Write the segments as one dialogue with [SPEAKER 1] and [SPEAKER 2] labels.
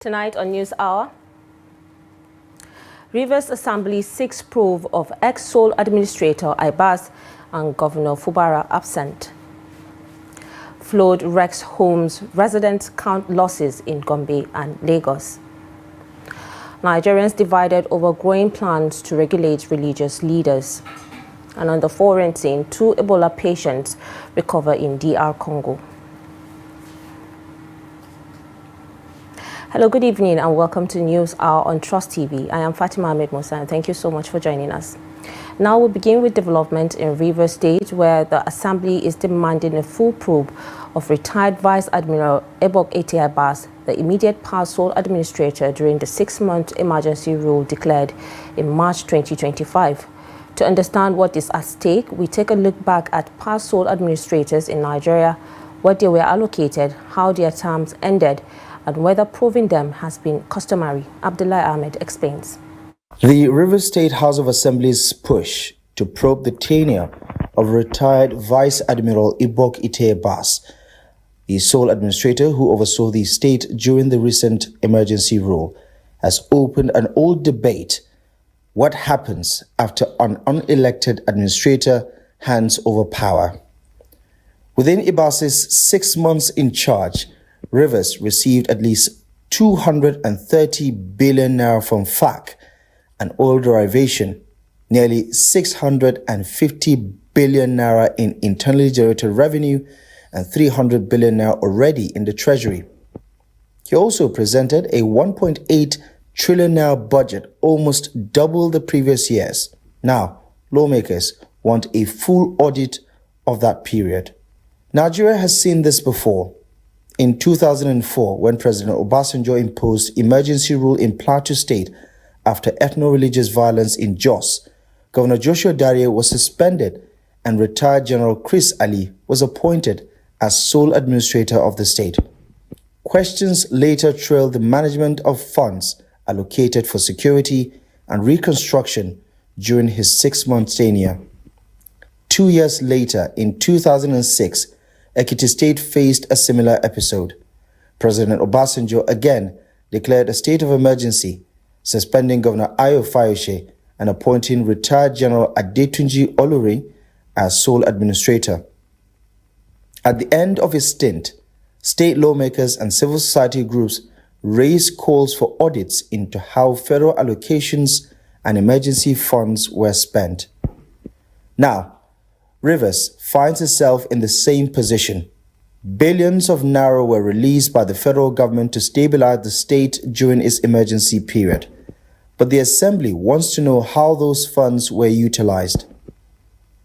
[SPEAKER 1] Tonight on News Hour, Rivers Assembly seeks probe of ex-Sole Administrator Ibas and Governor Fubara absent. Flood wrecks homes, residents count losses in Gombe and Lagos. Nigerians divided over growing plans to regulate religious leaders. And on the foreign scene, 2 Ebola patients recover in DR Congo. Hello, good evening and welcome to News Hour on Trust TV. I am Fatima Ahmed Musa and thank you so much for joining us. Now we'll begin with development in Rivers State, where the Assembly is demanding a full probe of retired Vice Admiral Ebok Ete Ibas, the immediate past sole administrator during the 6-month emergency rule declared in March 2025. To understand what is at stake, we take a look back at past sole administrators in Nigeria, what they were allocated, how their terms ended, and whether proving them has been customary. Abdullah Ahmed explains.
[SPEAKER 2] The Rivers State House of Assembly's push to probe the tenure of retired Vice Admiral Ebok Ete Ibas, the sole administrator who oversaw the state during the recent emergency rule, has opened an old debate: what happens after an unelected administrator hands over power? Within Ibas's 6 months in charge, Rivers received at least 230 billion naira from FAC, an oil derivation, nearly 650 billion naira in internally generated revenue, and 300 billion naira already in the treasury. He also presented a 1.8 trillion naira budget, almost double the previous years. Now, lawmakers want a full audit of that period. Nigeria has seen this before. In 2004, when President Obasanjo imposed emergency rule in Plateau State after ethno-religious violence in Jos, Governor Joshua Dariye was suspended and retired General Chris Ali was appointed as sole administrator of the state. Questions later trailed the management of funds allocated for security and reconstruction during his 6-month tenure. 2 years later, in 2006, Ekiti State faced a similar episode. President Obasanjo again declared a state of emergency, suspending Governor Ayo Fayose and appointing retired General Adetunji Olori as sole administrator. At the end of his stint, state lawmakers and civil society groups raised calls for audits into how federal allocations and emergency funds were spent. Now, Rivers finds itself in the same position. Billions of naira were released by the federal government to stabilize the state during its emergency period. But the Assembly wants to know how those funds were utilized.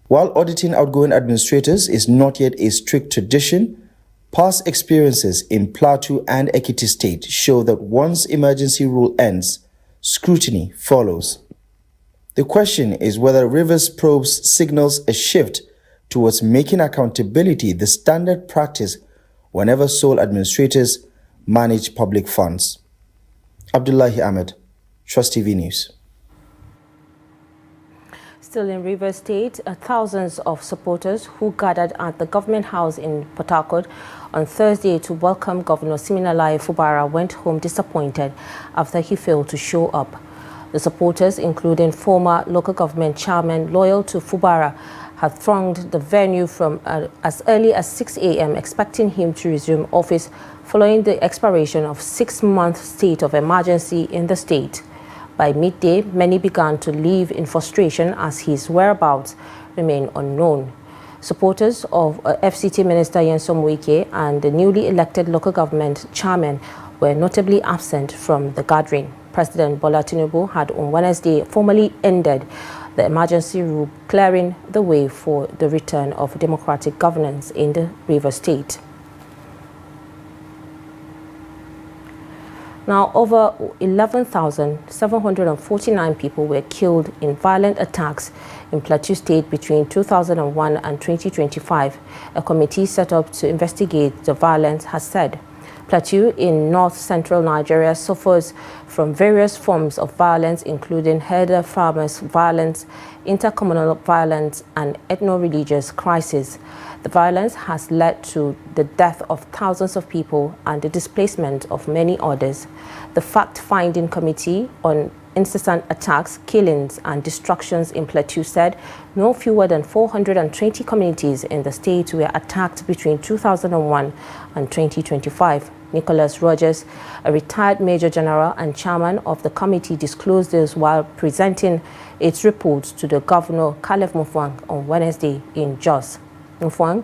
[SPEAKER 2] While auditing outgoing administrators is not yet a strict tradition, past experiences in Plateau and Ekiti State show that once emergency rule ends, scrutiny follows. The question is whether Rivers probes signals a shift towards making accountability the standard practice whenever sole administrators manage public funds. Abdullahi Ahmed, Trust TV News.
[SPEAKER 1] Still in Rivers State, thousands of supporters who gathered at the government house in Port Harcourt on Thursday to welcome Governor Siminalayi Fubara went home disappointed after he failed to show up. The supporters, including former local government chairmen loyal to Fubara, have thronged the venue from as early as 6 a.m. expecting him to resume office following the expiration of 6-month state of emergency in the state. By midday, many began to leave in frustration as his whereabouts remain unknown. Supporters of FCT Minister Nyesom Wike and the newly elected local government chairman were notably absent from the gathering. President Bola Tinubu had on Wednesday formally ended the emergency rule, clearing the way for the return of democratic governance in the Rivers State. Now, over 11,749 people were killed in violent attacks in Plateau State between 2001 and 2025. A committee set up to investigate the violence has said. Plateau in north-central Nigeria suffers from various forms of violence, including herder farmers violence, intercommunal violence, and ethno-religious crisis. The violence has led to the death of thousands of people and the displacement of many others. The fact-finding committee on incessant attacks, killings and destructions in Plateau said no fewer than 420 communities in the state were attacked between 2001 and 2025. Nicholas Rogers, a retired Major General and chairman of the committee, disclosed this while presenting its report to the Governor Caleb Mufwang on Wednesday in Jos. Mufwang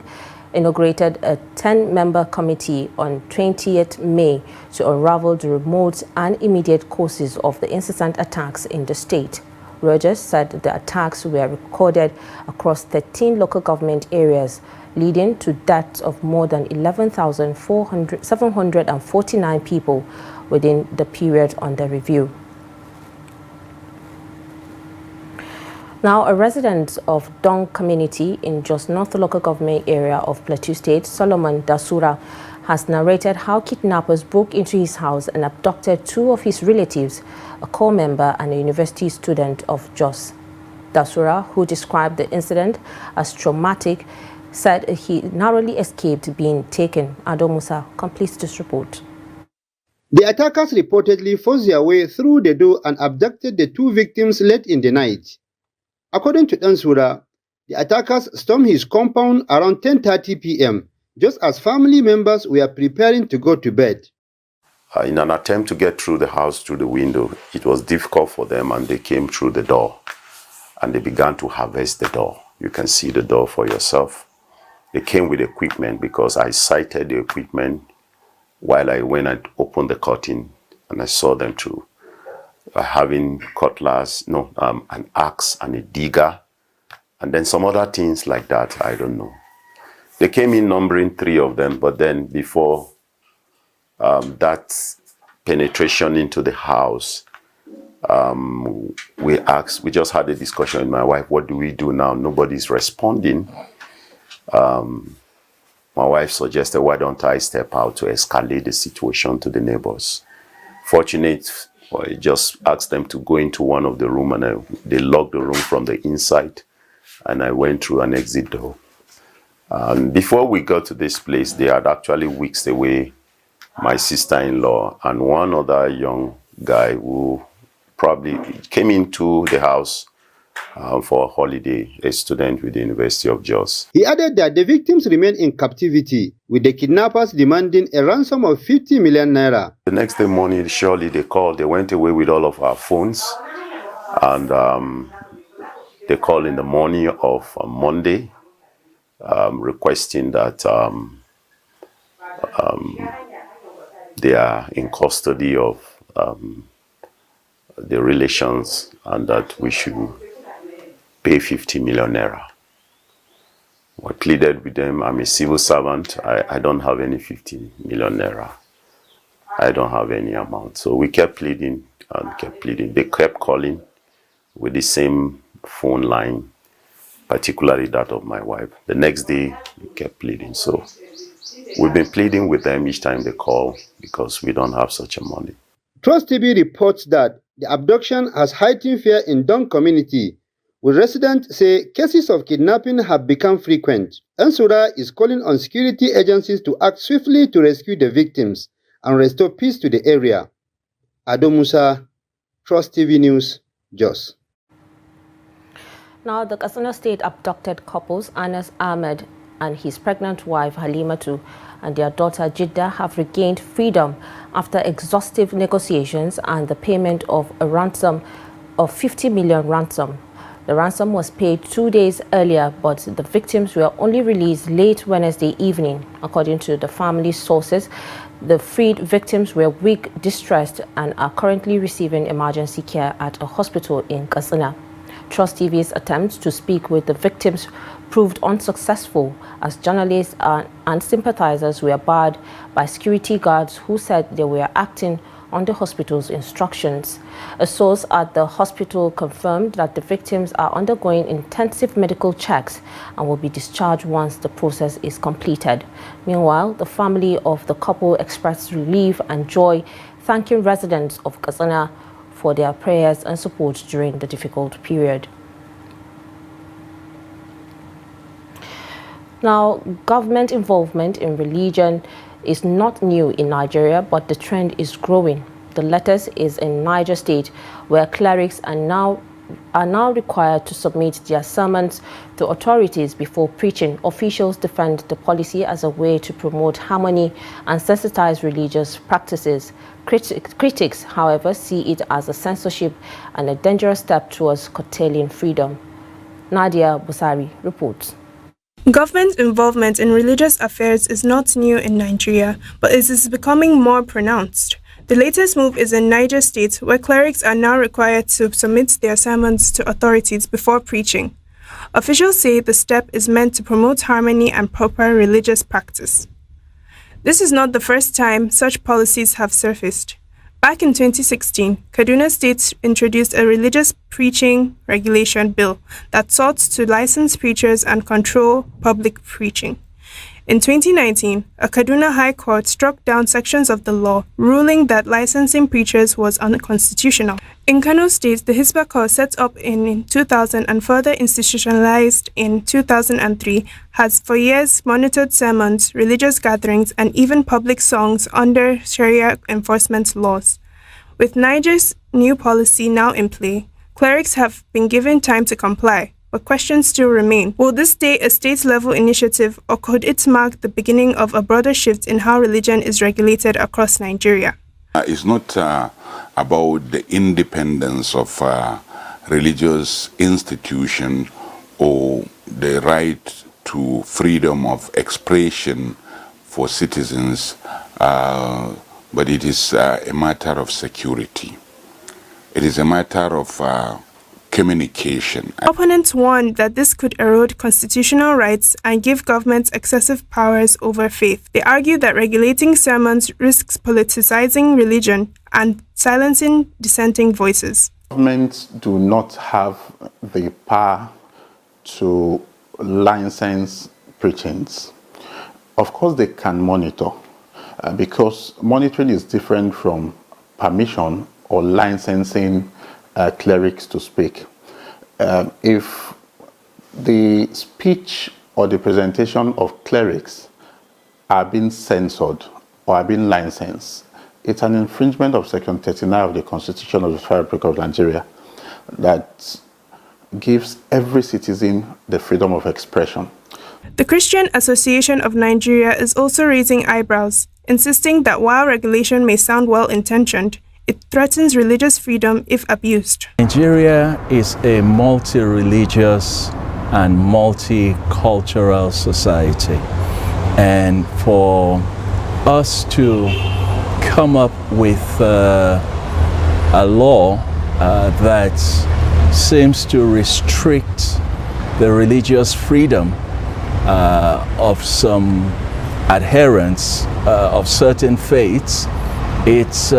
[SPEAKER 1] inaugurated a 10-member committee on 20th May to unravel the remote and immediate causes of the incessant attacks in the state. Rogers said the attacks were recorded across 13 local government areas, leading to deaths of more than 11,749 people within the period under review. Now, a resident of Dong community in Jos North local government area of Plateau State, Solomon Dasura, has narrated how kidnappers broke into his house and abducted two of his relatives, a corps member and a university student of Jos. Dasura, who described the incident as traumatic, said he narrowly escaped being taken. Ado Musa completes this report.
[SPEAKER 3] The attackers reportedly forced their way through the door and abducted the two victims late in the night. According to Dansura, the attackers stormed his compound around 10:30 p.m., just as family members were preparing to go to bed.
[SPEAKER 4] In an attempt to get through the house through the window, it was difficult for them, and they came through the door and they began to harvest the door. You can see the door for yourself. They came with equipment because I sighted the equipment while I went and opened the curtain, and I saw them too. Having cutlass, an axe and a digger, and then some other things like that, I don't know. They came in numbering 3 of them, but then before that penetration into the house, we just had a discussion with my wife, what do we do now? Nobody's responding. My wife suggested, why don't I step out to escalate the situation to the neighbors? Fortunate, I just asked them to go into one of the rooms, and they locked the room from the inside, and I went through an exit door. And before we got to this place, they had actually whisked away my sister-in-law and one other young guy who probably came into the house for a holiday, a student with the University of Jos.
[SPEAKER 3] He added that the victims remain in captivity, with the kidnappers demanding a ransom of 50 million naira.
[SPEAKER 4] The next day morning, surely they called. They went away with all of our phones, and they called in the morning of Monday, requesting that they are in custody of the relations and that we should pay 50 million naira. We pleaded with them. I'm a civil servant. I don't have any 50 million naira. I don't have any amount. So we kept pleading and kept pleading. They kept calling with the same phone line, particularly that of my wife. The next day, we kept pleading. So we've been pleading with them each time they call because we don't have such a money.
[SPEAKER 3] Trust TV reports that the abduction has heightened fear in Dong community, with residents say cases of kidnapping have become frequent. Ansura is calling on security agencies to act swiftly to rescue the victims and restore peace to the area. Ado Musa, Trust TV News, Jos.
[SPEAKER 1] Now, the Katsina State abducted couples Anas Ahmed and his pregnant wife Halimatu and their daughter Jidda have regained freedom after exhaustive negotiations and the payment of a ransom of 50 million ransom. The ransom was paid 2 days earlier, but the victims were only released late Wednesday evening. According to the family sources, the freed victims were weak, distressed, and are currently receiving emergency care at a hospital in Katsina. Trust TV's attempts to speak with the victims proved unsuccessful as journalists and sympathizers were barred by security guards who said they were acting on the hospital's instructions. A source at the hospital confirmed that the victims are undergoing intensive medical checks and will be discharged once the process is completed. Meanwhile, the family of the couple expressed relief and joy, thanking residents of Katsina for their prayers and support during the difficult period. Now, government involvement in religion is not new in Nigeria, but the trend is growing. The latest is in Niger State, where clerics are now required to submit their sermons to authorities before preaching. Officials defend the policy as a way to promote harmony and sensitize religious practices. Critics, however, see it as a censorship and a dangerous step towards curtailing freedom. Nadia Busari reports.
[SPEAKER 5] Government involvement in religious affairs is not new in Nigeria, but it is becoming more pronounced. The latest move is in Niger State, where clerics are now required to submit their sermons to authorities before preaching. Officials say the step is meant to promote harmony and proper religious practice. This is not the first time such policies have surfaced. Back in 2016, Kaduna State introduced a religious preaching regulation bill that sought to license preachers and control public preaching. In 2019, a Kaduna High Court struck down sections of the law, ruling that licensing preachers was unconstitutional. In Kano State, the Hisbah Corps, set up in 2000 and further institutionalized in 2003, has for years monitored sermons, religious gatherings, and even public songs under Sharia enforcement laws. With Niger's new policy now in play, clerics have been given time to comply, but questions still remain. Will this stay a state-level initiative, or could it mark the beginning of a broader shift in how religion is regulated across Nigeria?
[SPEAKER 6] It's not about the independence of religious institution or the right to freedom of expression for citizens, but it is a matter of security. It is a matter of communication.
[SPEAKER 5] Opponents warn that this could erode constitutional rights and give governments excessive powers over faith. They argue that regulating sermons risks politicizing religion and silencing dissenting voices.
[SPEAKER 7] Governments do not have the power to license preachings. Of course, they can monitor, because monitoring is different from permission or licensing clerics to speak. If the speech or the presentation of clerics are being censored or are being licensed, it's an infringement of Section 39 of the Constitution of the Federal Republic of Nigeria that gives every citizen the freedom of expression.
[SPEAKER 5] The Christian Association of Nigeria is also raising eyebrows, insisting that while regulation may sound well-intentioned, it threatens religious freedom if abused.
[SPEAKER 8] Nigeria is a multi-religious and multicultural society, and for us to come up with a law that seems to restrict the religious freedom of some adherents of certain faiths, it's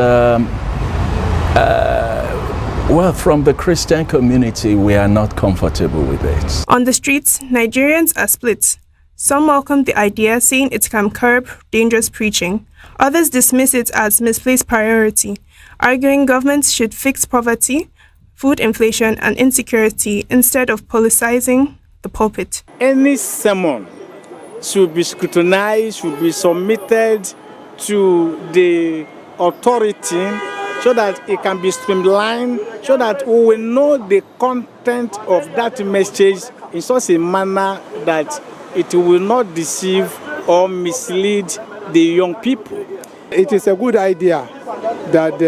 [SPEAKER 8] well, from the Christian community, we are not comfortable with it.
[SPEAKER 5] On the streets, Nigerians are split. Some welcome the idea, saying it can curb dangerous preaching. Others dismiss it as misplaced priority, arguing governments should fix poverty, food inflation, and insecurity instead of politicizing the pulpit.
[SPEAKER 9] Any sermon should be scrutinized, should be submitted to the authority so that it can be streamlined, so that we will know the content of that message in such a manner that it will not deceive or mislead the young people.
[SPEAKER 10] It is a good idea that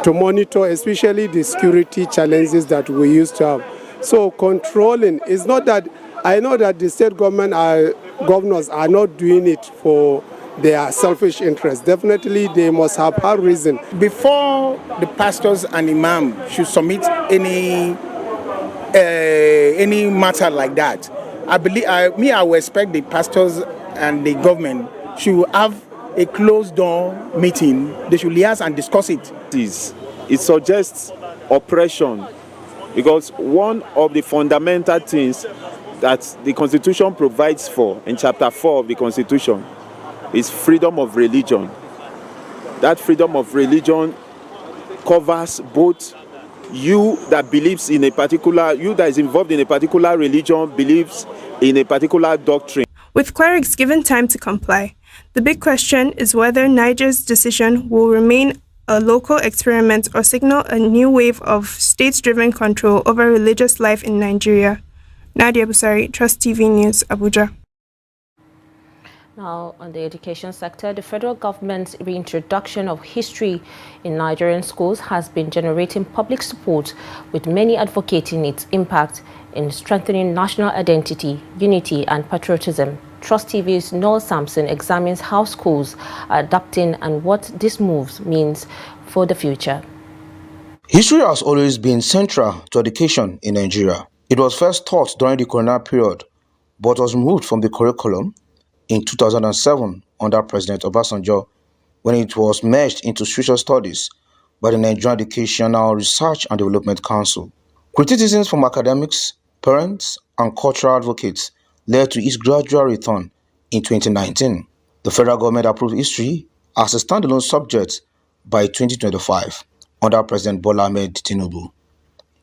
[SPEAKER 10] to monitor especially the security challenges that we used to have. So controlling is not that, I know that the state governors are not doing it for their selfish interests. Definitely they must have a reason.
[SPEAKER 9] Before the pastors and imam should submit any matter like that, I believe I will expect the pastors and the government should have a closed door meeting. They should liaise and discuss it.
[SPEAKER 11] It suggests oppression, because one of the fundamental things that the Constitution provides for in Chapter 4 of the Constitution is freedom of religion. That freedom of religion covers both you that believes in a particular, you that is involved in a particular religion believes in a particular doctrine.
[SPEAKER 5] With clerics given time to comply, the big question is whether Niger's decision will remain a local experiment or signal a new wave of state-driven control over religious life in Nigeria. Nadia Busari, Trust TV News, Abuja.
[SPEAKER 1] Now, on the education sector, the federal government's reintroduction of history in Nigerian schools has been generating public support, with many advocating its impact in strengthening national identity, unity, and patriotism. Trust TV's Noel Sampson examines how schools are adapting and what this move means for the future.
[SPEAKER 2] History has always been central to education in Nigeria. It was first taught during the colonial period, but was removed from the curriculum in 2007 under President Obasanjo, when it was merged into social studies by the Nigerian Educational Research and Development Council. Criticisms from academics, parents, and cultural advocates led to its gradual return in 2019. The federal government approved history as a standalone subject by 2025 under President Bola Ahmed Tinubu.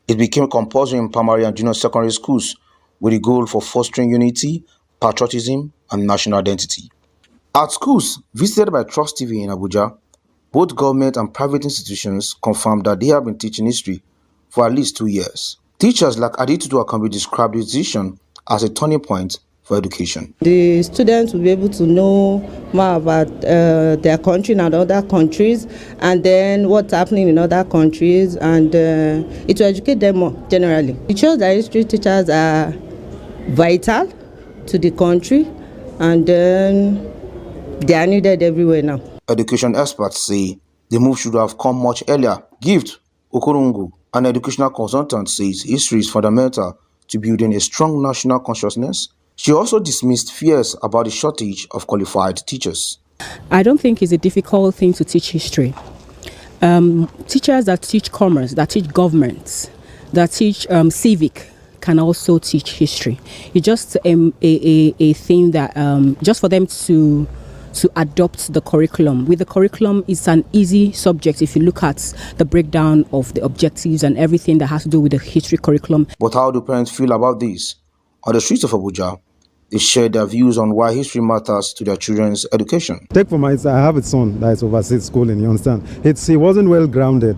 [SPEAKER 2] It became compulsory in primary and junior secondary schools with the goal for fostering unity, patriotism, and national identity. At schools visited by Trust TV in Abuja, both government and private institutions confirmed that they have been teaching history for at least 2 years. Teachers like Aditutu Akambi described the decision as a turning point for education.
[SPEAKER 12] The students will be able to know more about their country and other countries, and then what's happening in other countries, and it will educate them more generally. It shows that history teachers are vital to the country, and they are needed everywhere now.
[SPEAKER 2] Education experts say the move should have come much earlier. Gift Okorungu, an educational consultant, says history is fundamental to building a strong national consciousness. She also dismissed fears about the shortage of qualified teachers.
[SPEAKER 13] I don't think it's a difficult thing to teach history. Teachers that teach commerce, that teach governments, that teach civic, can also teach history. It's just a thing that just for them to adopt the curriculum. With the curriculum, it's an easy subject if you look at the breakdown of the objectives and everything that has to do with the history curriculum.
[SPEAKER 2] But how do parents feel about this? On the streets of Abuja, they share their views on why history matters to their children's education.
[SPEAKER 14] Take for my I have a son that is overseas schooling, you understand? He wasn't well grounded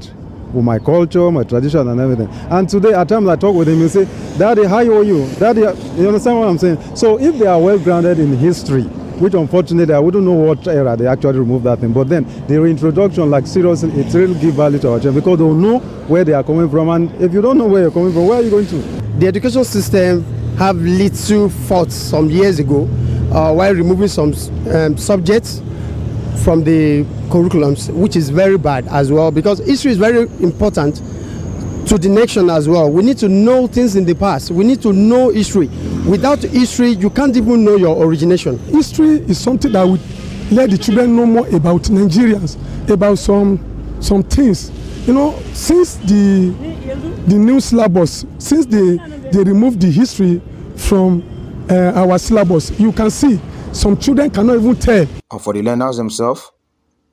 [SPEAKER 14] with my culture, my tradition and everything. And today at times I talk with him, he say, Daddy, how are you? Daddy, you understand what I'm saying? So if they are well grounded in history, which unfortunately I wouldn't know what era they actually removed that thing, but then the reintroduction, like seriously, it really give value to our children because they'll know where they are coming from, and if you don't know where you're coming from, where are you going to?
[SPEAKER 15] The education system have little faults some years ago while removing some subjects from the curriculums, which is very bad as well, because history is very important to the nation as well. We need to know things in the past. We need to know history. Without history, you can't even know your origination.
[SPEAKER 16] History is something that would let the children know more about Nigerians, about some things. You know, since the new syllabus, since they removed the history from our syllabus, you can see some children cannot even tell.
[SPEAKER 2] And for the learners themselves,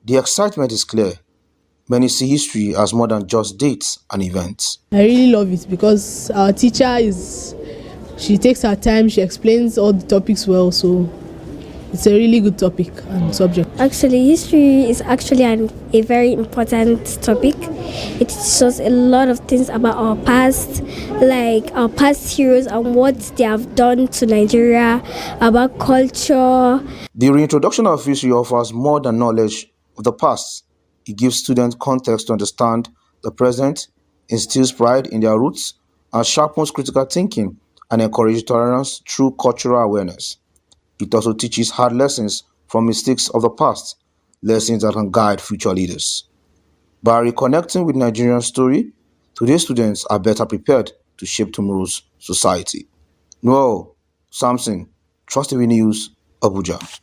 [SPEAKER 2] the excitement is clear. Many see history as more than just dates and events.
[SPEAKER 17] I really love it because our teacher she takes her time, she explains all the topics well, so it's a really good topic and subject.
[SPEAKER 18] Actually, history is actually a very important topic. It teaches us a lot of things about our past, like our past heroes and what they have done to Nigeria, about culture.
[SPEAKER 2] The reintroduction of history offers more than knowledge of the past. It gives students context to understand the present, instills pride in their roots, and sharpens critical thinking and encourages tolerance through cultural awareness. It also teaches hard lessons from mistakes of the past, lessons that can guide future leaders. By reconnecting with Nigerian story, today's students are better prepared to shape tomorrow's society. Noel Sampson, Trust TV News, Abuja.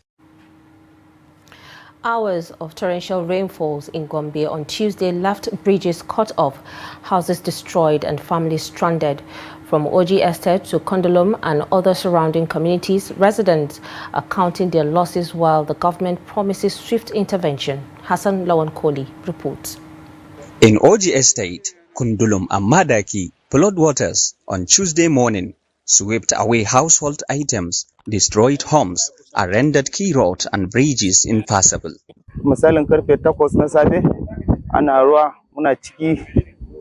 [SPEAKER 1] Hours of torrential rainfalls in Gombe on Tuesday left bridges cut off, houses destroyed and families stranded. From Oji Estate to Kondolom and other surrounding communities, residents are counting their losses while the government promises swift intervention. Hassan Lawan Koli reports.
[SPEAKER 19] In Oji Estate, Kondolom and Madaki, floodwaters on Tuesday morning swept away household items, destroyed homes, and rendered key roads and bridges impassable.
[SPEAKER 20] Misalin karfe 8 na safe ana ruwa muna ciki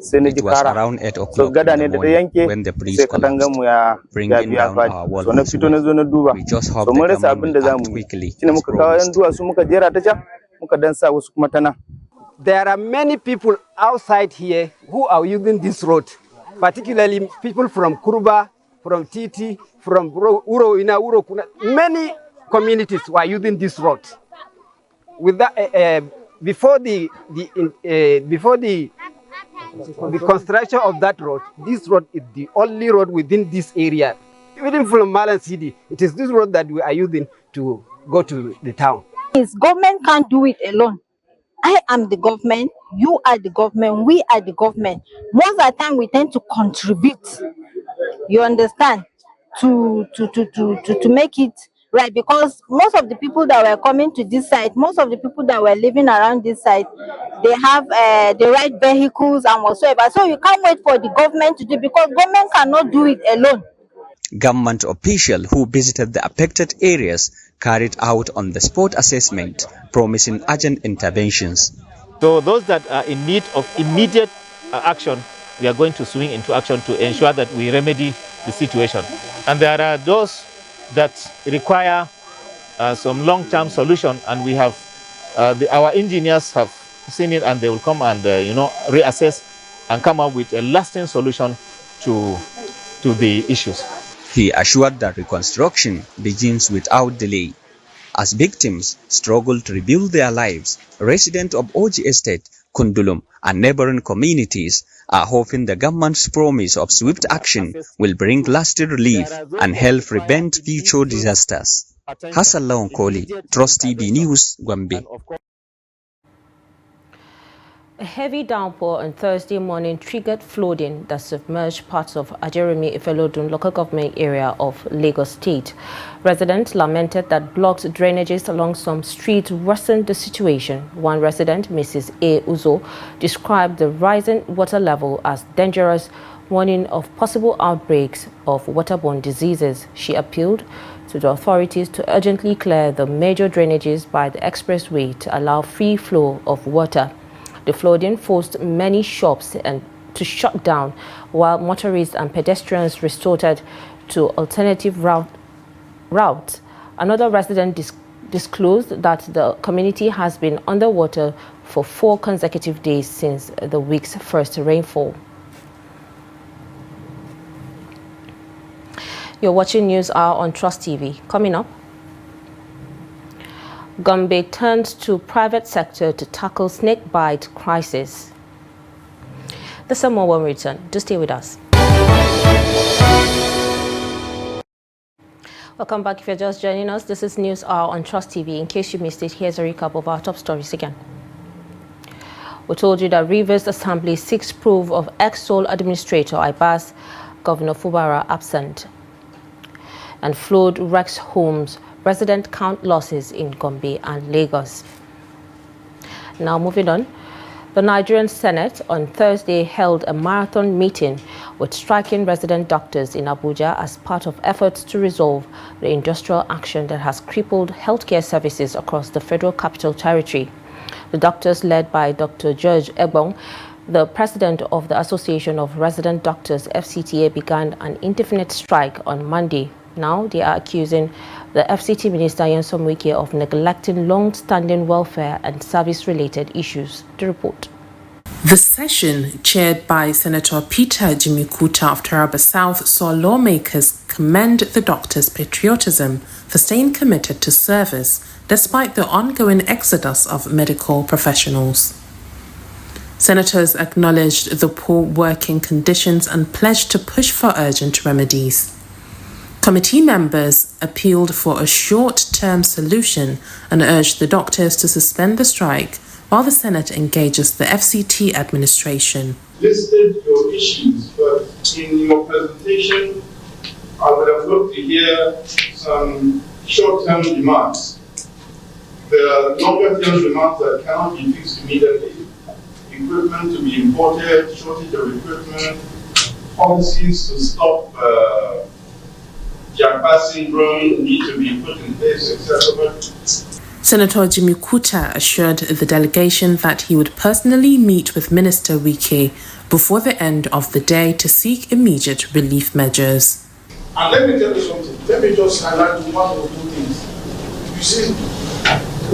[SPEAKER 20] sai na ji
[SPEAKER 19] It was
[SPEAKER 20] kara.
[SPEAKER 19] around 8
[SPEAKER 20] So
[SPEAKER 19] o'clock in
[SPEAKER 20] gada
[SPEAKER 19] the
[SPEAKER 20] ne da
[SPEAKER 19] morning
[SPEAKER 20] yanke
[SPEAKER 19] when the bridge
[SPEAKER 20] sai katangan mu ya
[SPEAKER 19] collapsed, bringing
[SPEAKER 20] biya
[SPEAKER 19] down our
[SPEAKER 20] fadi.
[SPEAKER 19] wall
[SPEAKER 20] So na
[SPEAKER 19] as
[SPEAKER 20] fito na
[SPEAKER 19] well.
[SPEAKER 20] zo na duba.
[SPEAKER 19] We just hope
[SPEAKER 20] So
[SPEAKER 19] the
[SPEAKER 20] mun rasa
[SPEAKER 19] government
[SPEAKER 20] abin da
[SPEAKER 19] will act
[SPEAKER 20] zamu yi.
[SPEAKER 19] quickly
[SPEAKER 20] Shine
[SPEAKER 19] as
[SPEAKER 20] muka kawo yan
[SPEAKER 19] promised.
[SPEAKER 20] duwatsu muka jera ta can muka dan sa wasu kuma ta nan.
[SPEAKER 21] There are many people outside here who are using this road, particularly people from Kuruba, from Titi, from Uro, Kuna. Many communities were using this road. With that, before the construction of that road, this road is the only road within this area. Even from Malan City, it is this road that we are using to go to the town.
[SPEAKER 22] Government can't do it alone. I am the government, you are the government, we are the government. Most of the time we tend to contribute, you understand, to make it right, because most of the people that were coming to this site, most of the people that were living around this site, they have the right vehicles and whatsoever. So you can't wait for the government to do, because government cannot do it alone.
[SPEAKER 19] Government officials who visited the affected areas carried out on-the-spot assessment, promising urgent interventions.
[SPEAKER 23] So those that are in need of immediate action, we are going to swing into action to ensure that we remedy the situation. And there are those that require some long-term solution, and we have our engineers have seen it, and they will come and reassess and come up with a lasting solution to the issues.
[SPEAKER 19] He assured that reconstruction begins without delay. As victims struggle to rebuild their lives, residents of Oji Estate, Kundulum, and neighboring communities are hoping the government's promise of swift action will bring lasting relief and help prevent future disasters. Hassan Lawan Koli, Trust TV News, Gombe.
[SPEAKER 1] A heavy downpour on Thursday morning triggered flooding that submerged parts of Ajeremi Ifelodun local government area of Lagos State. Residents lamented that blocked drainages along some streets worsened the situation. One resident, Mrs. A. Uzo, described the rising water level as dangerous, warning of possible outbreaks of waterborne diseases. She appealed to the authorities to urgently clear the major drainages by the expressway to allow free flow of water. The flooding forced many shops to shut down, while motorists and pedestrians resorted to alternative routes. Another resident disclosed that the community has been underwater for 4 consecutive days since the week's first rainfall. You're watching News Hour on Trust TV. Coming up, Gombe turns to private sector to tackle snake bite crisis. There's some more when we return. Just stay with us. Welcome back. If you're just joining us, this is News Hour on Trust TV. In case you missed it, here's a recap of our top stories again. We told you that Rivers Assembly seeks proof of ex-sole administrator Ibas, Governor Fubara absent. And flood wrecks homes. Resident count losses in Gombe and Lagos. Now moving on, the Nigerian Senate on Thursday held a marathon meeting with striking resident doctors in Abuja as part of efforts to resolve the industrial action that has crippled healthcare services across the Federal Capital Territory. The doctors, led by Dr. George Egbong, the president of the Association of Resident Doctors, FCTA, began an indefinite strike on Monday. Now they are accusing the FCT Minister Nyesom Wike of neglecting long-standing welfare and service-related issues. The report.
[SPEAKER 24] The session, chaired by Senator Peter Jimikuta of Taraba South, saw lawmakers commend the doctors' patriotism for staying committed to service despite the ongoing exodus of medical professionals. Senators acknowledged the poor working conditions and pledged to push for urgent remedies. Committee members appealed for a short-term solution and urged the doctors to suspend the strike while the Senate engages the FCT administration.
[SPEAKER 25] Listed your issues, but in your presentation, I would have loved to hear some short-term demands. There are longer-term demands that cannot be fixed immediately. Equipment to be imported, shortage of equipment, policies to stop Japa syndrome need to be put in place, etc.
[SPEAKER 24] Senator Jimmy Kuta assured the delegation that he would personally meet with Minister Wike before the end of the day to seek immediate relief measures.
[SPEAKER 25] And let me tell you something. Let me just highlight one or two things. You see,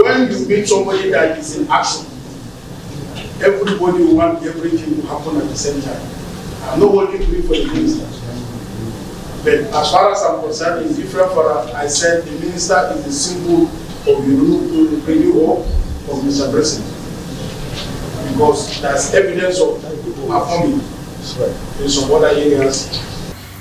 [SPEAKER 25] when you meet somebody that is in action, everybody will want everything to happen at the same time. I'm not working to be for the minister. But as far as I'm concerned, it's different for us. I said the minister is the symbol of the renewal of Mr. President. Because there's evidence of performing in some other areas.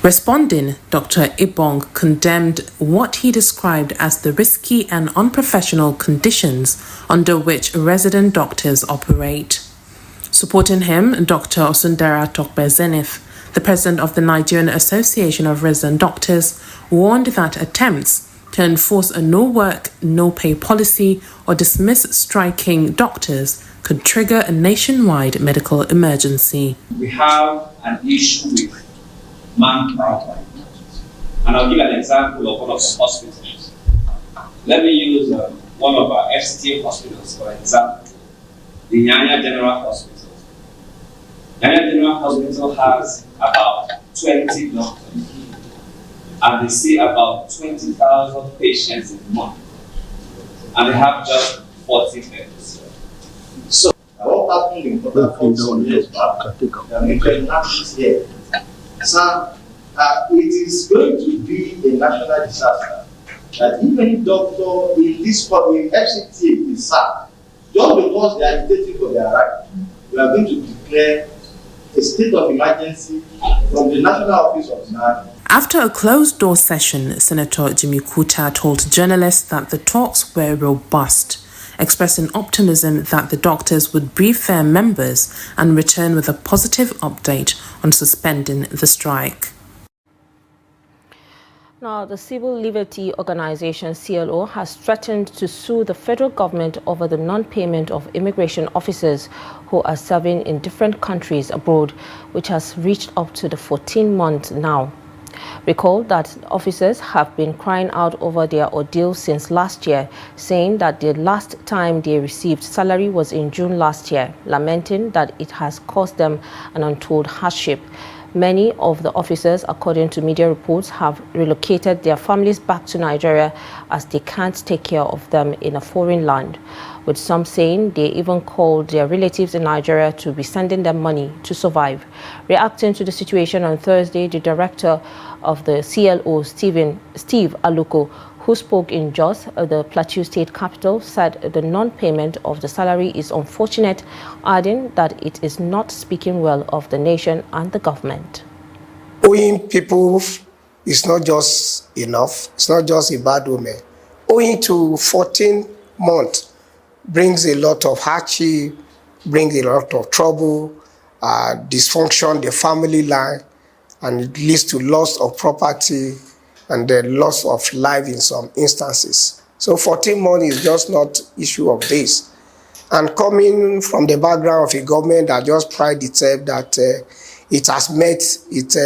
[SPEAKER 24] Responding, Dr. Ibong condemned what he described as the risky and unprofessional conditions under which resident doctors operate. Supporting him, Dr. Osundara Tokbe Zenith, the president of the Nigerian Association of Resident Doctors, warned that attempts to enforce a no-work, no-pay policy or dismiss striking doctors could trigger a nationwide medical emergency.
[SPEAKER 3] We have an issue with manpower. And I'll give an example of one of the hospitals. Let me use one of our FCTA hospitals for example, the Nyanya General Hospital. Nyanya General Hospital has about 20 doctors, and they see about 20,000 patients a month, and they have just 40 beds.
[SPEAKER 4] So, what happened in Portugal some years back, here. Sir, it is going to be a national disaster that if any doctor in this FCTA is sacked, just because they are agitating for their right, we are going to declare a state of emergency from the National Office of NAD.
[SPEAKER 24] After a closed-door session, Senator Jimmy Kuta told journalists that the talks were robust, expressing optimism that the doctors would brief their members and return with a positive update on suspending the strike.
[SPEAKER 1] Now, the Civil Liberty Organization, CLO, has threatened to sue the federal government over the non-payment of immigration officers who are serving in different countries abroad, which has reached up to the 14 months now. Recall that officers have been crying out over their ordeal since last year, saying that the last time they received salary was in June last year, lamenting that it has caused them an untold hardship. Many of the officers, according to media reports, have relocated their families back to Nigeria as they can't take care of them in a foreign land, with some saying they even called their relatives in Nigeria to be sending them money to survive. Reacting to the situation on Thursday, the director of the CLO, Steve Aluko, who spoke in Jos, the Plateau State capital, said the non-payment of the salary is unfortunate, adding that it is not speaking well of the nation and the government.
[SPEAKER 6] Owing people is not just enough, it's not just a bad omen. Owing to 14 months brings a lot of hardship, brings a lot of trouble, dysfunction, the family line, and it leads to loss of property and the loss of life in some instances. So 14 months is just not issue of days. And coming from the background of a government that just pride itself that it has met its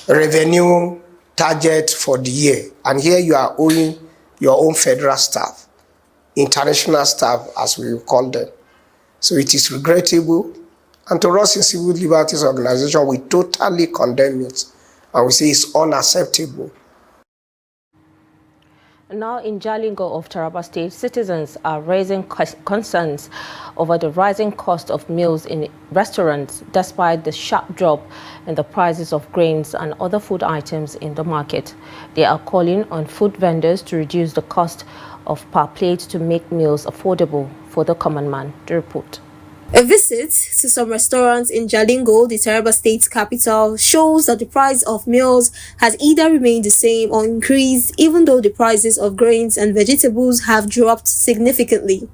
[SPEAKER 6] revenue target for the year. And here you are owing your own federal staff, international staff as we call them. So it is regrettable. And to us in Civil Liberties Organization, we totally condemn it. And we say it's unacceptable.
[SPEAKER 1] Now in Jalingo of Taraba State, citizens are raising concerns over the rising cost of meals in restaurants despite the sharp drop in the prices of grains and other food items in the market. They are calling on food vendors to reduce the cost of per plate to make meals affordable for the common man. The report.
[SPEAKER 7] A visit to some restaurants in Jalingo, the Taraba State capital, shows that the price of meals has either remained the same or increased, even though the prices of grains and vegetables have dropped significantly.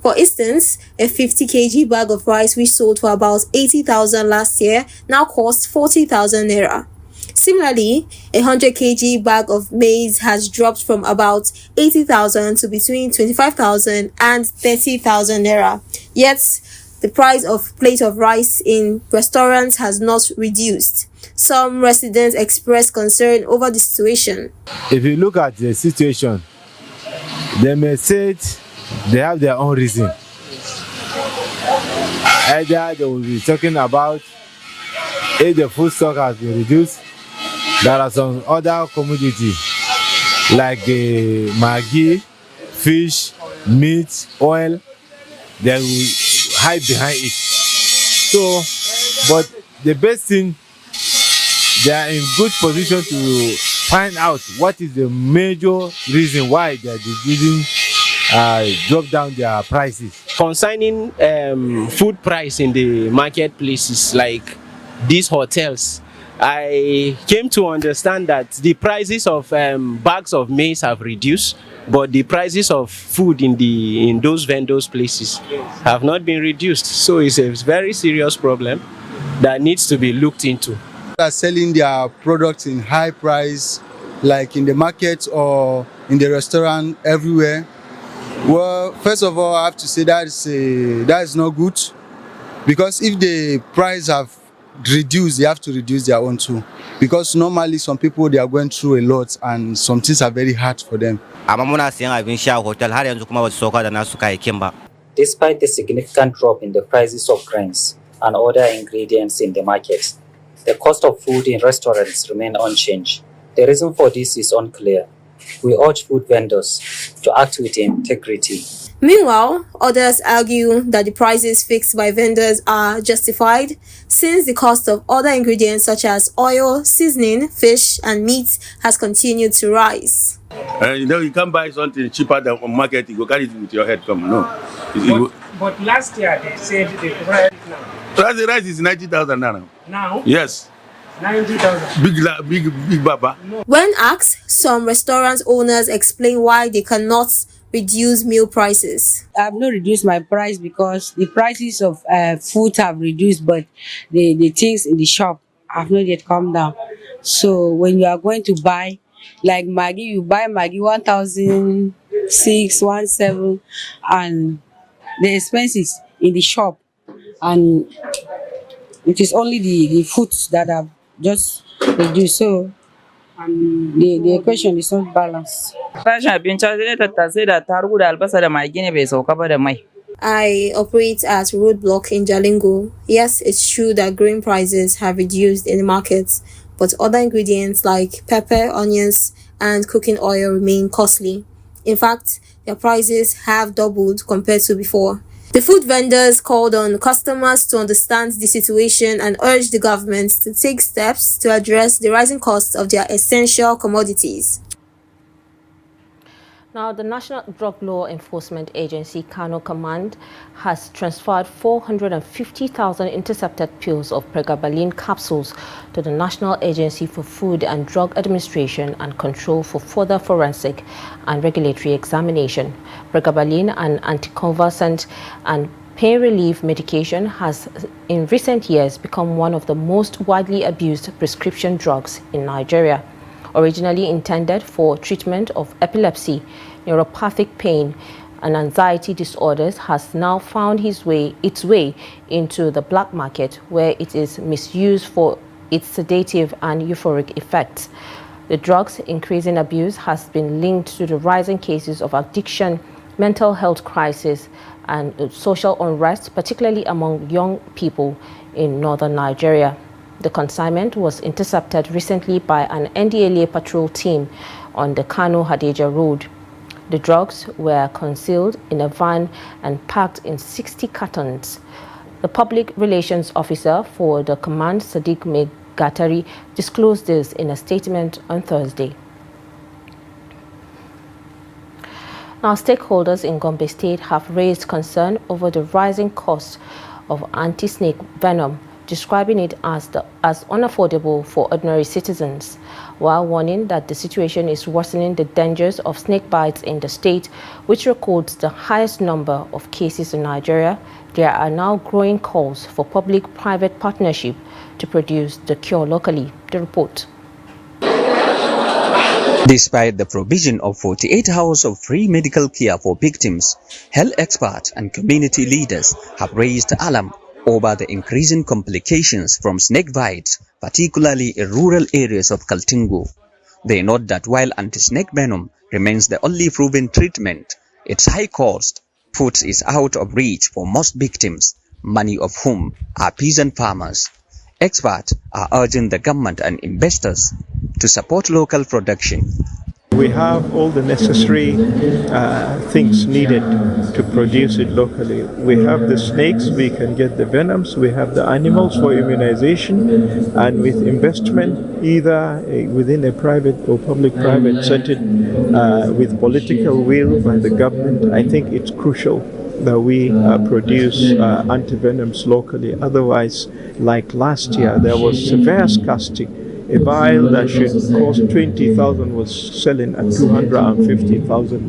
[SPEAKER 7] For instance, a 50 kg bag of rice which sold for about 80,000 last year now costs 40,000 naira. Similarly, a 100 kg bag of maize has dropped from about 80,000 to between 25,000 and 30,000 naira. Yet, the price of plate of rice in restaurants has not reduced. Some residents express concern over the situation.
[SPEAKER 5] If you look at the situation, they may say they have their own reason. Either they will be talking about if the food stock has been reduced, there are some other commodities like maggi, fish, meat, oil, they will hide behind it. So, but the best thing, they are in good position to find out what is the major reason why they didn't drop down their prices.
[SPEAKER 8] Concerning food price in the marketplaces like these hotels, I came to understand that the prices of bags of maize have reduced, but the prices of food in those vendors places have not been reduced. So it's a very serious problem that needs to be looked into.
[SPEAKER 9] They are selling their products in high price, like in the market or in the restaurant, everywhere. Well, first of all, I have to say that is not good, because if the price have reduced, they have to reduce their own too. Because normally some people, they are going through a lot and some things are very hard for them.
[SPEAKER 10] Despite the significant drop in the prices of grains and other ingredients in the market, the cost of food in restaurants remain unchanged. The reason for this is unclear. We urge food vendors to act with integrity.
[SPEAKER 7] Meanwhile, others argue that the prices fixed by vendors are justified, since the cost of other ingredients such as oil, seasoning, fish, and meat has continued to rise.
[SPEAKER 11] You can't buy something cheaper than on market, you go carry it with your head come. No.
[SPEAKER 26] But last year they said the price now.
[SPEAKER 11] The rice is 90,000 now.
[SPEAKER 26] Now?
[SPEAKER 11] Yes.
[SPEAKER 26] 90,000.
[SPEAKER 11] Big baba.
[SPEAKER 7] When asked, some restaurant owners explain why they cannot reduce meal prices.
[SPEAKER 27] I have not reduced my price because the prices of food have reduced, but the things in the shop have not yet come down. So when you are going to buy, like Maggi, you buy Maggi 1,600, 1,700, and the expenses in the shop, and it is only the foods that have just reduced. So the equation is not balanced.
[SPEAKER 7] I operate at Roadblock in Jalingo. Yes, it's true that grain prices have reduced in the markets, but other ingredients like pepper, onions, and cooking oil remain costly. In fact, their prices have doubled compared to before. The food vendors called on customers to understand the situation and urged the government to take steps to address the rising costs of their essential commodities.
[SPEAKER 1] Now, the National Drug Law Enforcement Agency, Kano Command, has transferred 450,000 intercepted pills of pregabalin capsules to the National Agency for Food and Drug Administration and Control for further forensic and regulatory examination. Pregabalin, an anticonvulsant and pain relief medication, has in recent years become one of the most widely abused prescription drugs in Nigeria. Originally intended for treatment of epilepsy, neuropathic pain, and anxiety disorders, has now found its way into the black market, where it is misused for its sedative and euphoric effects. The drug's increasing abuse has been linked to the rising cases of addiction, mental health crisis, and social unrest, particularly among young people in northern Nigeria. The consignment was intercepted recently by an NDLA patrol team on the Kano-Hadeja Road. The drugs were concealed in a van and packed in 60 cartons. The public relations officer for the command, Sadiq Megatari, disclosed this in a statement on Thursday. Now, stakeholders in Gombe State have raised concern over the rising cost of anti-snake venom, describing it as unaffordable for ordinary citizens, while warning that the situation is worsening the dangers of snake bites in the state, which records the highest number of cases in Nigeria. There are now growing calls for public-private partnership to produce the cure locally. The report.
[SPEAKER 19] The Despite the provision of 48 hours of free medical care for victims, health experts and community leaders have raised alarm over the increasing complications from snake bites, particularly in rural areas of Kaltungo. They note that while anti-snake venom remains the only proven treatment, its high cost puts it out of reach for most victims, many of whom are peasant farmers. Experts are urging the government and investors to support local production.
[SPEAKER 12] We have all the necessary things needed to produce it locally. We have the snakes, we can get the venoms, we have the animals for immunization, and with investment, either within a private or public-private setting, with political will by the government, I think it's crucial that we produce antivenoms locally. Otherwise, like last year, there was severe scarcity. A vial that should cost 20,000 was selling at 250,000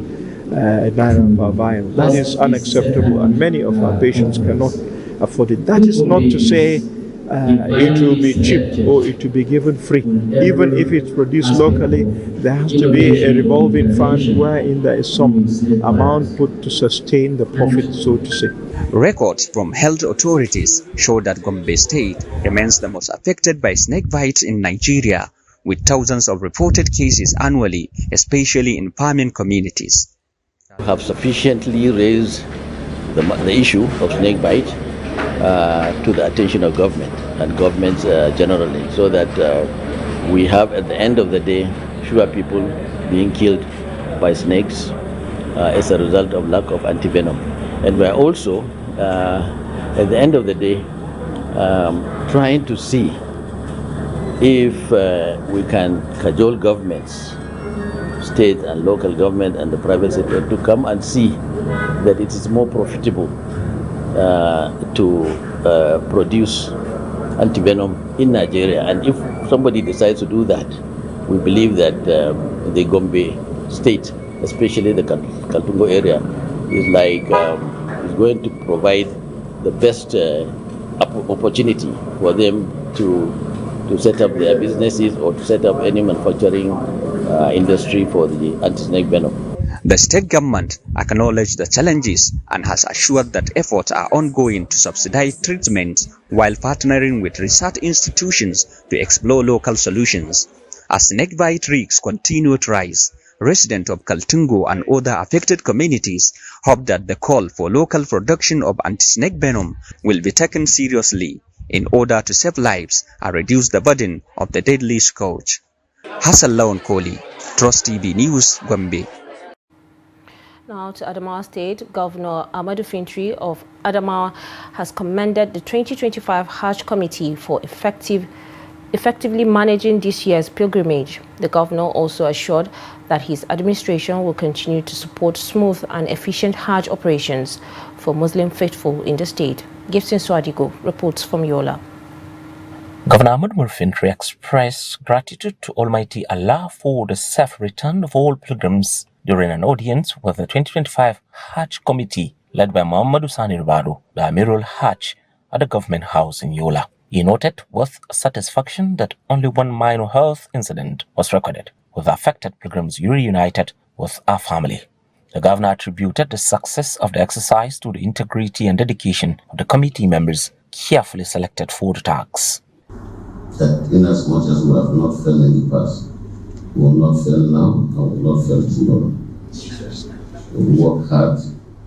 [SPEAKER 12] naira per vial. That is unacceptable, and many of our patients cannot afford it. That is not to say it will be cheap or it will be given free. Even if it's produced locally, there has to be a revolving fund wherein there is some amount put to sustain the profit, so to say.
[SPEAKER 19] Records from health authorities show that Gombe State remains the most affected by snake bites in Nigeria, with thousands of reported cases annually, especially in farming communities.
[SPEAKER 13] We have sufficiently raised the issue of snake bite to the attention of government and governments generally, so that we have at the end of the day fewer people being killed by snakes as a result of lack of antivenom. And we are also at the end of the day trying to see if we can cajole governments, state and local government and the private sector to come and see that it is more profitable to produce antivenom in Nigeria. And if somebody decides to do that, we believe that the Gombe State, especially the Kaltungo area, is going to provide the best opportunity for them to set up their businesses or to set up any manufacturing industry for the anti-snake venom.
[SPEAKER 19] The state government acknowledged the challenges and has assured that efforts are ongoing to subsidize treatment while partnering with research institutions to explore local solutions. As snake bite risks continue to rise, residents of Kaltungo and other affected communities hope that the call for local production of anti-snake venom will be taken seriously in order to save lives and reduce the burden of the deadly scourge. Hassan Lawan Koli, Trust TV News, Gombe.
[SPEAKER 1] Now to Adamawa State, Governor Ahmadu Fintri of Adamawa has commended the 2025 Hajj Committee for effectively managing this year's pilgrimage. The governor also assured that his administration will continue to support smooth and efficient Hajj operations for Muslim faithful in the state. Gibson Swadigo reports from Yola.
[SPEAKER 14] Governor Ahmadu Fintri expressed gratitude to Almighty Allah for the safe return of all pilgrims during an audience with the 2025 Hajj Committee led by Muhammadu Sani Ribado, the Amirul Hajj, at the government house in Yola. He noted with satisfaction that only one minor health incident was recorded, with affected pilgrims reunited with our family. The governor attributed the success of the exercise to the integrity and dedication of the committee members carefully selected for the task.
[SPEAKER 15] That inasmuch as we have not failed in the past, we will not fail now and will not fail tomorrow. We will work hard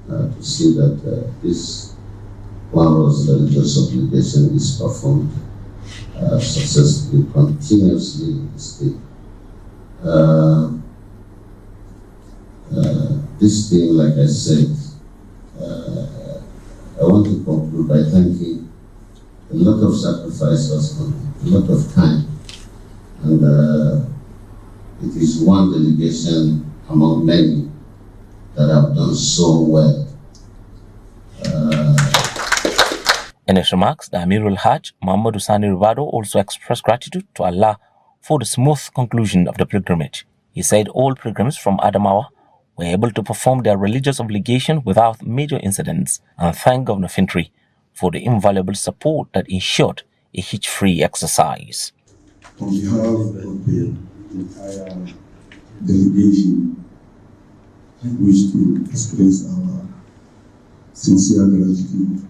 [SPEAKER 15] to see that this onerous religious obligation is performed successfully, continuously in the state. This thing, like I said, I want to conclude by thanking a lot of sacrifice was done, a lot of time, and it is one delegation among many that have done so well.
[SPEAKER 14] In his remarks, the Amirul Hajj, Muhammadu Sani Ribado, also expressed gratitude to Allah for the smooth conclusion of the pilgrimage. He said all pilgrims from Adamawa were able to perform their religious obligation without major incidents, and thanked Governor Fintri for the invaluable support that ensured a hitch-free exercise.
[SPEAKER 16] On behalf of the entire
[SPEAKER 15] delegation, I wish to express our sincere gratitude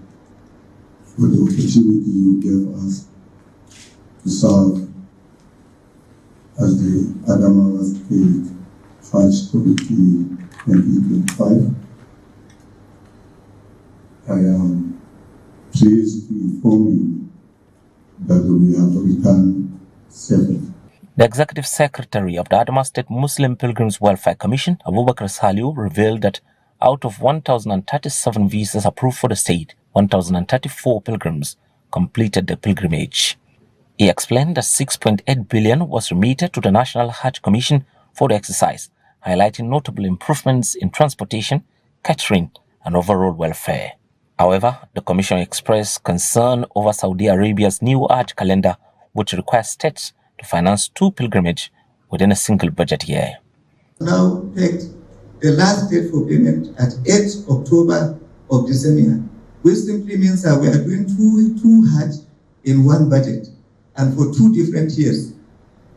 [SPEAKER 15] for the opportunity you gave us to serve as the Adamawa State Hajj Committee 2025. I am pleased to inform you that we have returned safely.
[SPEAKER 14] The Executive Secretary of the Adamawa State Muslim Pilgrims Welfare Commission, Abubakar Saliu, revealed that out of 1,037 visas approved for the state, 1,034 pilgrims completed the pilgrimage. He explained that 6.8 billion was remitted to the National Hajj Commission for the exercise, highlighting notable improvements in transportation, catering, and overall welfare. However, the Commission expressed concern over Saudi Arabia's new Hajj calendar, which requires states to finance 2 pilgrimages within a single budget year.
[SPEAKER 2] Now pegged the last date for payment at 8th October of the same year, which simply means that we are doing two Hajj in one budget and for 2 different years.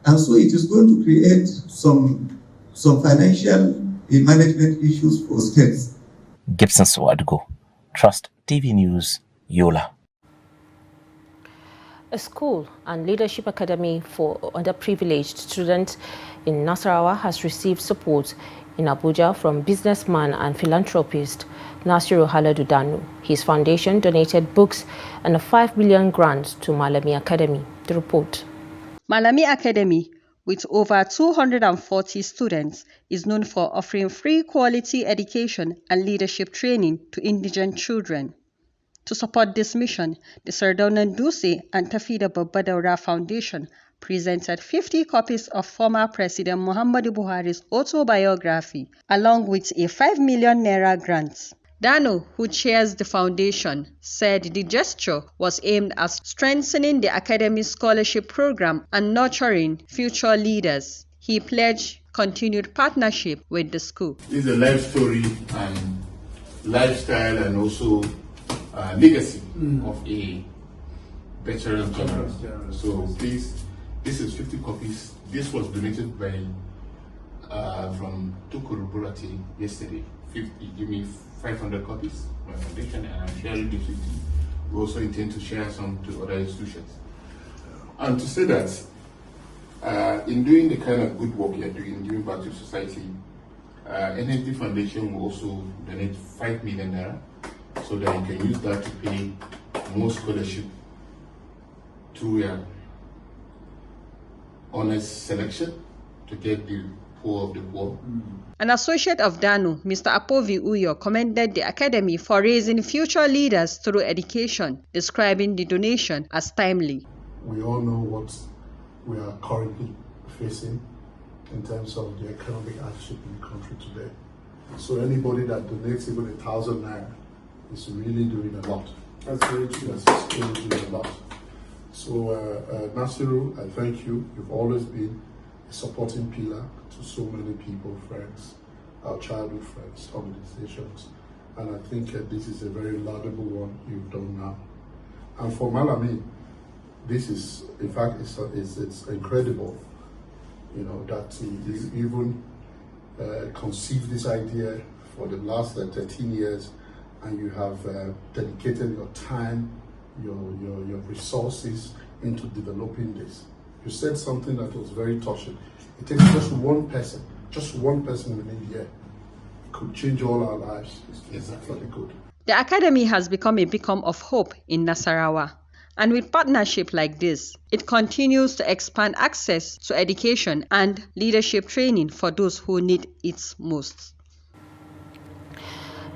[SPEAKER 2] And so it is going to create some financial management issues for states.
[SPEAKER 14] Gibson Swadgo, Trust TV News, Yola.
[SPEAKER 1] A school and leadership academy for underprivileged students in Nasarawa has received support in Abuja from businessman and philanthropist Nasiru Haladu Danu. His foundation donated books and a 5 million grant to Malami Academy. The report.
[SPEAKER 16] Malami Academy, with over 240 students, is known for offering free quality education and leadership training to indigent children. To support this mission, the Sardauna Duse and Tafida Babadaura Foundation presented 50 copies of former President Muhammadu Buhari's autobiography, along with a 5 million naira grant. Dano, who chairs the foundation, said the gesture was aimed at strengthening the academy's scholarship program and nurturing future leaders. He pledged continued partnership with the school.
[SPEAKER 17] This is a life story and lifestyle and also legacy of a veteran general. So please, this is 50 copies. This was donated by from Tukuru Burati yesterday. 50, give me 500 copies, my foundation, and I'm sharing this with you. We also intend to share some to other institutions. And to say that in doing the kind of good work you're doing, giving back to society, NHD Foundation will also donate 5 million naira so that you can use that to pay more scholarship through your honest selection to get the poor of the poor.
[SPEAKER 16] An associate of Danu, Mr. Apovi Uyo, commended the academy for raising future leaders through education, describing the donation as timely.
[SPEAKER 18] We all know what we are currently facing in terms of the economic hardship in the country today. So anybody that donates even 1,000 naira is really doing a lot. That's very true. That's really doing a lot. So Nasiru, I thank you. You've always been a supporting pillar to so many people, friends, our childhood friends, organizations. And I think this is a very laudable one you've done now. And for Malami, this is, in fact, it's incredible, you know, that you even conceived this idea for the last 13 years, and you have dedicated your time, your resources into developing this. You said something that was very touching. It takes just one person within a year. It could change all our lives. It's actually good.
[SPEAKER 16] The academy has become a beacon of hope in Nasarawa. And with partnership like this, it continues to expand access to education and leadership training for those who need it most.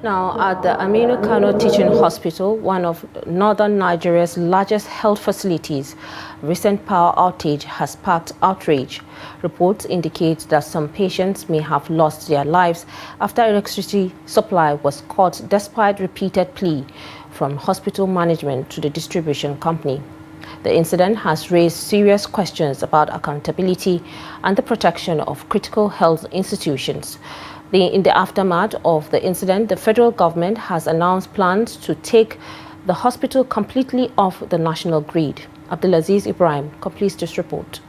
[SPEAKER 1] Now, at the Aminu Kano Teaching Hospital, one of northern Nigeria's largest health facilities, recent power outage has sparked outrage. Reports indicate that some patients may have lost their lives after electricity supply was cut despite repeated plea from hospital management to the distribution company. The incident has raised serious questions about accountability and the protection of critical health institutions. In the aftermath of the incident, the federal government has announced plans to take the hospital completely off the national grid. Abdulaziz Ibrahim completes this report.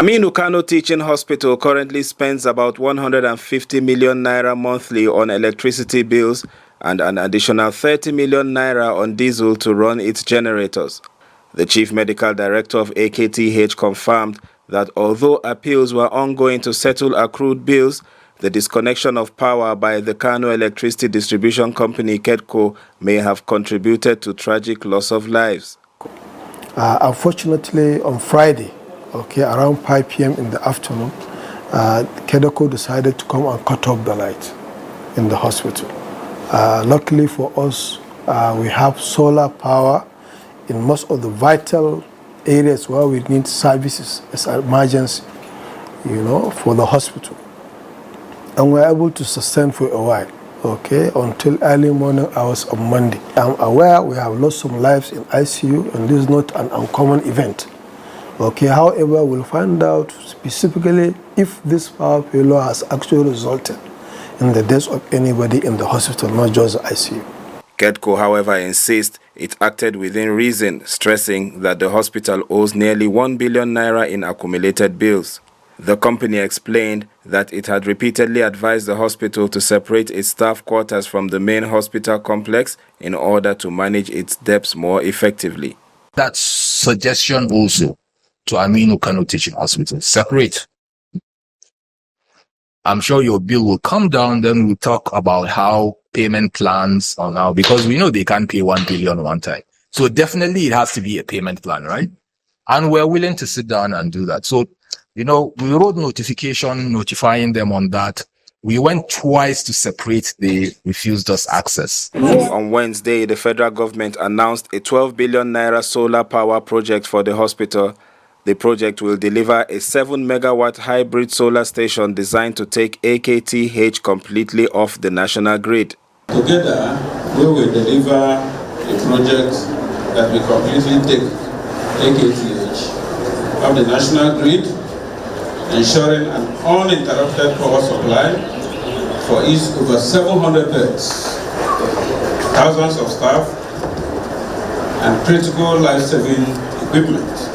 [SPEAKER 3] Aminu Kano Teaching Hospital currently spends about 150 million naira monthly on electricity bills and an additional 30 million naira on diesel to run its generators. The Chief Medical Director of AKTH confirmed that although appeals were ongoing to settle accrued bills, the disconnection of power by the Kano Electricity Distribution Company, KEDCO, may have contributed to tragic loss of lives.
[SPEAKER 18] Unfortunately, on Friday, around 5 p.m. in the afternoon, KEDCO decided to come and cut off the light in the hospital. Luckily for us, we have solar power in most of the vital areas where we need services as an emergency, for the hospital. And we're able to sustain for a while, until early morning hours of Monday. I'm aware we have lost some lives in ICU, and this is not an uncommon event. However, we'll find out specifically if this power failure has actually resulted in the death of anybody in the hospital, not just the ICU.
[SPEAKER 3] KEDCO, however, insists it acted within reason, stressing that the hospital owes nearly 1 billion naira in accumulated bills. The company explained that it had repeatedly advised the hospital to separate its staff quarters from the main hospital complex in order to manage its debts more effectively.
[SPEAKER 4] That suggestion also to Aminu Kano Teaching Hospital, separate. I'm sure your bill will come down, then we'll talk about how payment plans are now, because we know they can't pay 1 billion one time. So definitely it has to be a payment plan, right? And we're willing to sit down and do that. So, we wrote notification notifying them on that. We went twice to separate, they refused us access.
[SPEAKER 3] On Wednesday, the federal government announced a 12 billion naira solar power project for the hospital. The project will deliver a 7-megawatt hybrid solar station designed to take AKTH completely off the national grid.
[SPEAKER 20] Together, we will deliver a project that will completely take AKTH off the national grid, ensuring an uninterrupted power supply for its over 700 beds, thousands of staff, and critical life-saving equipment.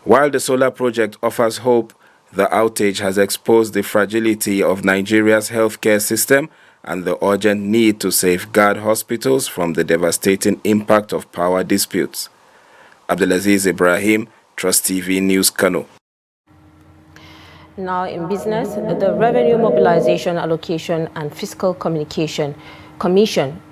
[SPEAKER 3] While the solar project offers hope, the outage has exposed the fragility of Nigeria's healthcare system and the urgent need to safeguard hospitals from the devastating impact of power disputes. Abdulaziz Ibrahim, Trust TV News, Kano.
[SPEAKER 1] Now in business, the Revenue Mobilization Allocation and Fiscal Communication Commission,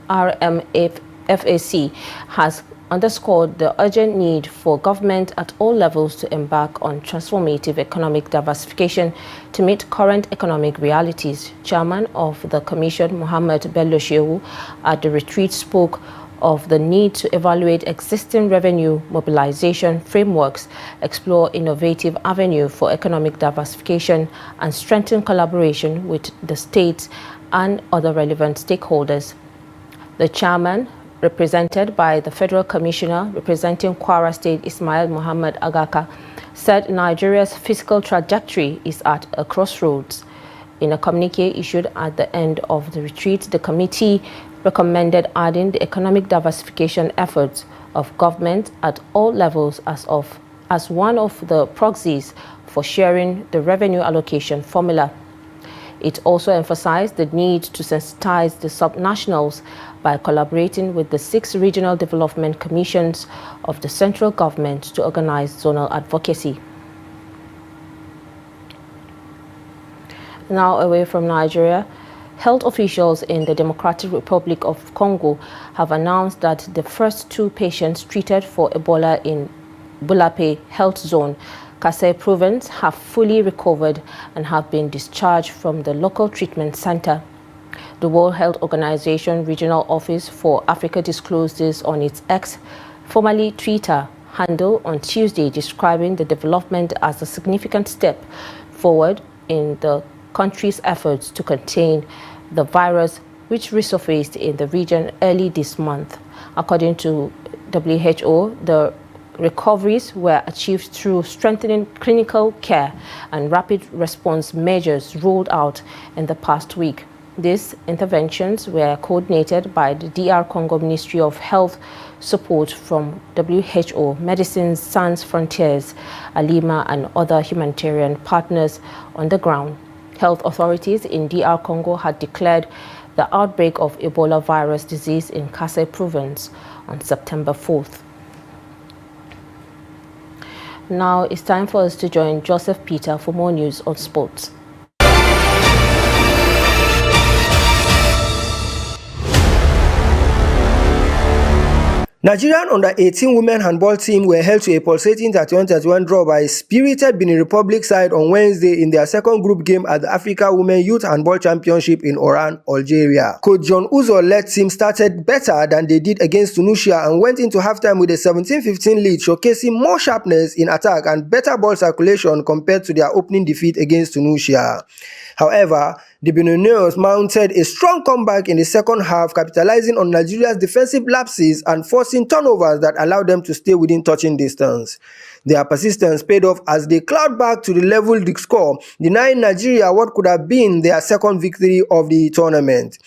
[SPEAKER 1] RMFAC, has underscored the urgent need for government at all levels to embark on transformative economic diversification to meet current economic realities. Chairman of the Commission, Muhammad Bello Shehu, at the retreat spoke of the need to evaluate existing revenue mobilization frameworks, explore innovative avenues for economic diversification, and strengthen collaboration with the states and other relevant stakeholders. The chairman, represented by the Federal Commissioner representing Kwara State, Ismail Muhammad Agaka, said Nigeria's fiscal trajectory is at a crossroads. In a communique issued at the end of the retreat, the committee recommended adding the economic diversification efforts of government at all levels as one of the proxies for sharing the revenue allocation formula. It also emphasized the need to sensitize the subnationals by collaborating with the 6 regional development commissions of the central government to organize zonal advocacy. Now away from Nigeria, health officials in the Democratic Republic of Congo have announced that the first 2 patients treated for Ebola in Bulape Health Zone, Kasai Province, have fully recovered and have been discharged from the local treatment center. The World Health Organization Regional Office for Africa disclosed this on its X, formerly Twitter, handle on Tuesday, describing the development as a significant step forward in the country's efforts to contain the virus, which resurfaced in the region early this month. According to WHO, the recoveries were achieved through strengthening clinical care and rapid response measures rolled out in the past week. These interventions were coordinated by the DR Congo Ministry of Health, support from WHO, Medicines Sans Frontières, Alima, and other humanitarian partners on the ground. Health authorities in DR Congo had declared the outbreak of Ebola virus disease in Kasai province on September 4th. Now it's time for us to join Joseph Peter for more news on sports.
[SPEAKER 5] Nigerian under-18 women handball team were held to a pulsating 31-31 draw by spirited Benin Republic side on Wednesday in their second group game at the Africa Women Youth Handball Championship in Oran, Algeria. Coach John Uzo-led team started better than they did against Tunisia and went into halftime with a 17-15 lead, showcasing more sharpness in attack and better ball circulation compared to their opening defeat against Tunisia. However, the Beniners mounted a strong comeback in the second half, capitalizing on Nigeria's defensive lapses and forcing turnovers that allowed them to stay within touching distance. Their persistence paid off as they clawed back to the level score, denying Nigeria what could have been their second victory of the tournament.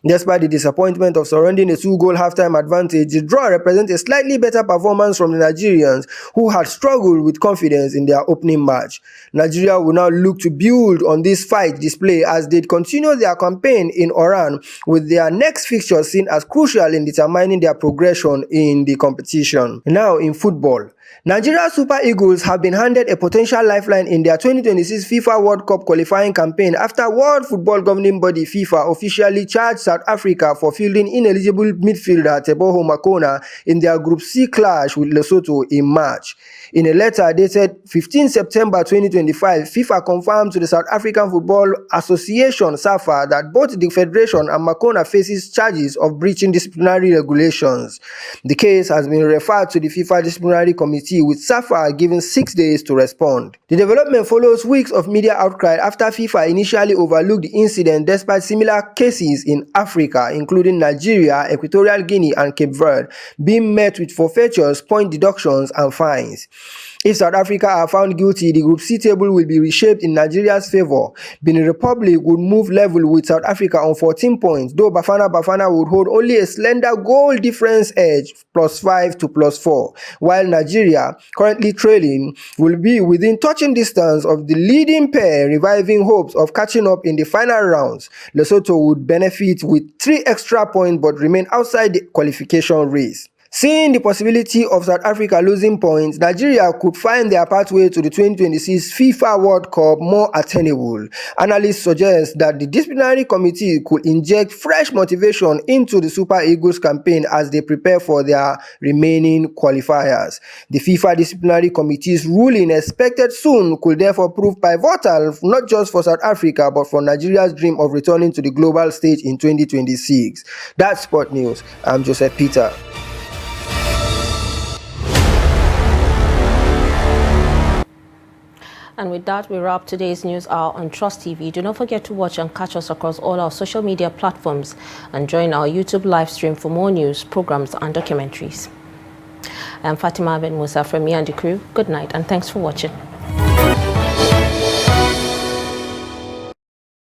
[SPEAKER 5] Despite the disappointment of surrendering a 2-goal halftime advantage, the draw represents a slightly better performance from the Nigerians, who had struggled with confidence in their opening match. Nigeria will now look to build on this fight display as they continue their campaign in Oran, with their next fixture seen as crucial in determining their progression in the competition. Now in football, Nigeria Super Eagles have been handed a potential lifeline in their 2026 FIFA World Cup qualifying campaign after World Football Governing Body FIFA officially charged South Africa for fielding ineligible midfielder Teboho Makona in their Group C clash with Lesotho in March. In a letter dated 15 September 2025, FIFA confirmed to the South African Football Association (SAFA) that both the federation and Makona faces charges of breaching disciplinary regulations. The case has been referred to the FIFA Disciplinary Committee, with SAFA given 6 days to respond. The development follows weeks of media outcry after FIFA initially overlooked the incident despite similar cases in Africa, including Nigeria, Equatorial Guinea, and Cape Verde, being met with forfeitures, point deductions, and fines. If South Africa are found guilty, the Group C table will be reshaped in Nigeria's favor. Benin Republic would move level with South Africa on 14 points, though Bafana would hold only a slender goal difference edge, +5 to +4, while Nigeria, currently trailing, will be within touching distance of the leading pair, reviving hopes of catching up in the final rounds. Lesotho would benefit with 3 extra points but remain outside the qualification race. Seeing the possibility of South Africa losing points, Nigeria could find their pathway to the 2026 FIFA World Cup more attainable. Analysts suggest that the disciplinary committee could inject fresh motivation into the Super Eagles campaign as they prepare for their remaining qualifiers. The FIFA disciplinary committee's ruling, expected soon, could therefore prove pivotal not just for South Africa but for Nigeria's dream of returning to the global stage in 2026. That's Sport News. I'm Joseph Peter.
[SPEAKER 1] And with that, we wrap today's news hour on Trust TV. Do not forget to watch and catch us across all our social media platforms and join our YouTube live stream for more news, programs, and documentaries. I'm Fatima Ben Musa from me and the crew. Good night and thanks for watching.